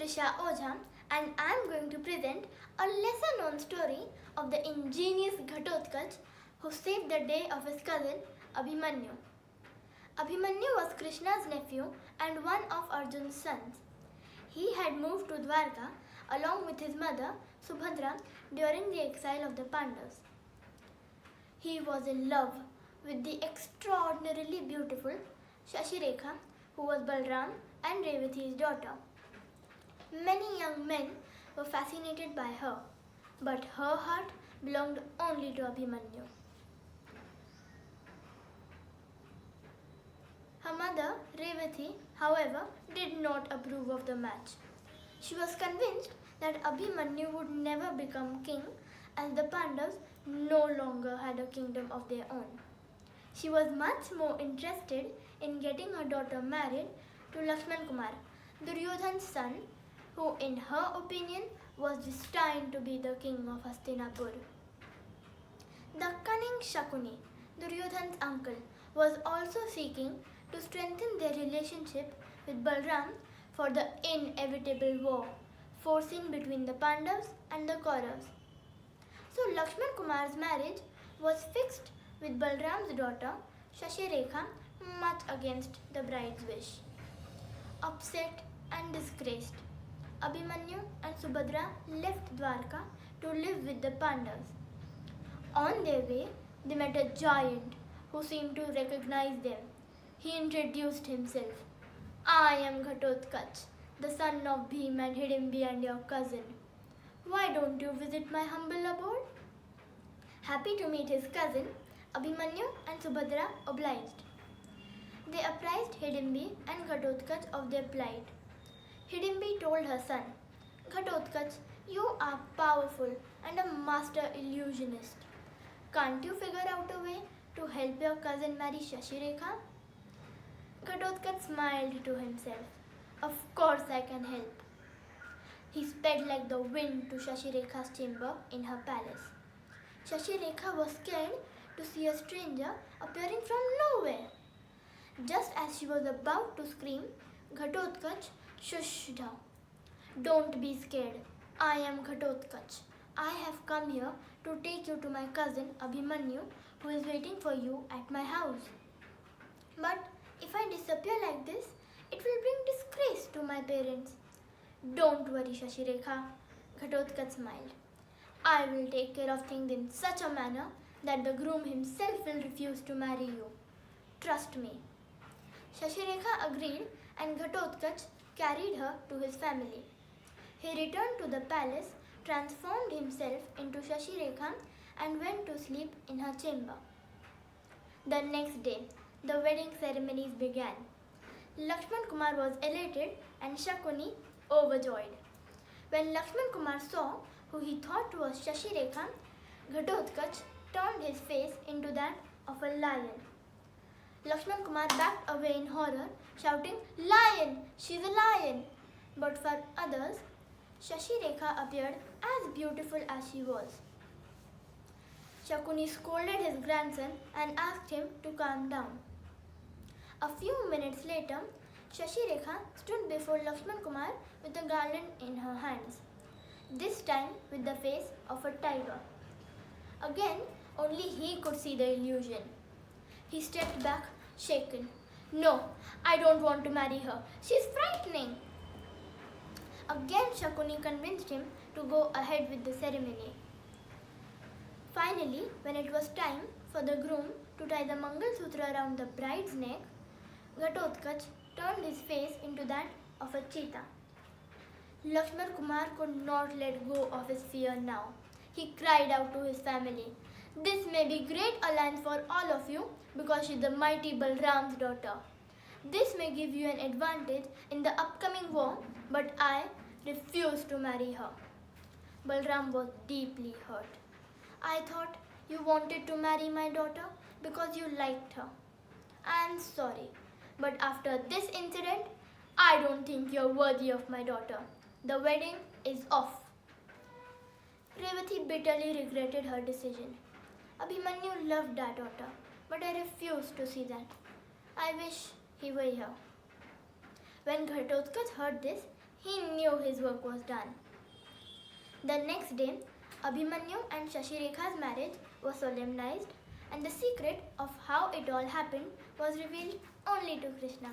Trisha Ojha and I am going to present a lesser known story of the ingenious Ghatotkacha who saved the day of his cousin Abhimanyu. Abhimanyu was Krishna's nephew and one of Arjun's sons. He had moved to Dwarka along with his mother Subhadra during the exile of the Pandavas. He was in love with the extraordinarily beautiful Shashirekha, who was Balram and Revathi's daughter. Many young men were fascinated by her, but her heart belonged only to Abhimanyu. Her mother, Revathi, however, did not approve of the match. She was convinced that Abhimanyu would never become king as the Pandavas no longer had a kingdom of their own. She was much more interested in getting her daughter married to Lakshman Kumar, Duryodhan's son, who in her opinion was destined to be the king of Hastinapur. The cunning Shakuni, Duryodhan's uncle, was also seeking to strengthen their relationship with Balram for the inevitable war foreseen between the Pandavas and the Kauravas. So Lakshman Kumar's marriage was fixed with Balram's daughter Shashirekha, much against the bride's wish. Upset and disgraced, Abhimanyu and Subhadra left Dwarka to live with the Pandavas. On their way, they met a giant who seemed to recognize them. He introduced himself. I am Ghatotkacha, the son of Bhim and Hidimbi and your cousin. Why don't you visit my humble abode? Happy to meet his cousin, Abhimanyu and Subhadra obliged. They apprised Hidimbi and Ghatotkacha of their plight. Hidimbi told her son, Ghatotkacha, you are powerful and a master illusionist. Can't you figure out a way to help your cousin marry Shashirekha? Ghatotkacha smiled to himself. Of course I can help. He sped like the wind to Shashirekha's chamber in her palace. Shashirekha was scared to see a stranger appearing from nowhere. Just as she was about to scream, Ghatotkacha shushed her. Don't be scared. I am Ghatotkacha. I have come here to take you to my cousin Abhimanyu, who is waiting for you at my house. But if I disappear like this, it will bring disgrace to my parents. Don't worry, Shashirekha, Ghatotkacha smiled. I will take care of things in such a manner that the groom himself will refuse to marry you. Trust me. Shashirekha agreed and Ghatotkacha carried her to his family. He returned to the palace, transformed himself into Shashirekha and went to sleep in her chamber. The next day, the wedding ceremonies began. Lakshman Kumar was elated and Shakuni overjoyed. When Lakshman Kumar saw who he thought was Shashirekha, Ghatotkacha turned his face into that of a lion. Lakshman Kumar backed away in horror, shouting, Lion! She's a lion! But for others, Shashirekha appeared as beautiful as she was. Shakuni scolded his grandson and asked him to calm down. A few minutes later, Shashirekha stood before Lakshman Kumar with a garland in her hands, this time with the face of a tiger. Again, only he could see the illusion. He stepped back, shaken. No, I don't want to marry her. She's frightening. Again, Shakuni convinced him to go ahead with the ceremony. Finally, when it was time for the groom to tie the Mangal Sutra around the bride's neck, Ghatotkacha turned his face into that of a cheetah. Lakshman Kumar could not let go of his fear now. He cried out to his family, This may be great alliance for all of you because she is the mighty Balram's daughter. This may give you an advantage in the upcoming war, but I refuse to marry her. Balram was deeply hurt. I thought you wanted to marry my daughter because you liked her. I am sorry, but after this incident, I don't think you're worthy of my daughter. The wedding is off. Revathi bitterly regretted her decision. Abhimanyu loved our daughter, but I refused to see that. I wish he were here. When Ghatotkacha heard this, he knew his work was done. The next day, Abhimanyu and Shashirekha's marriage was solemnized, and the secret of how it all happened was revealed only to Krishna.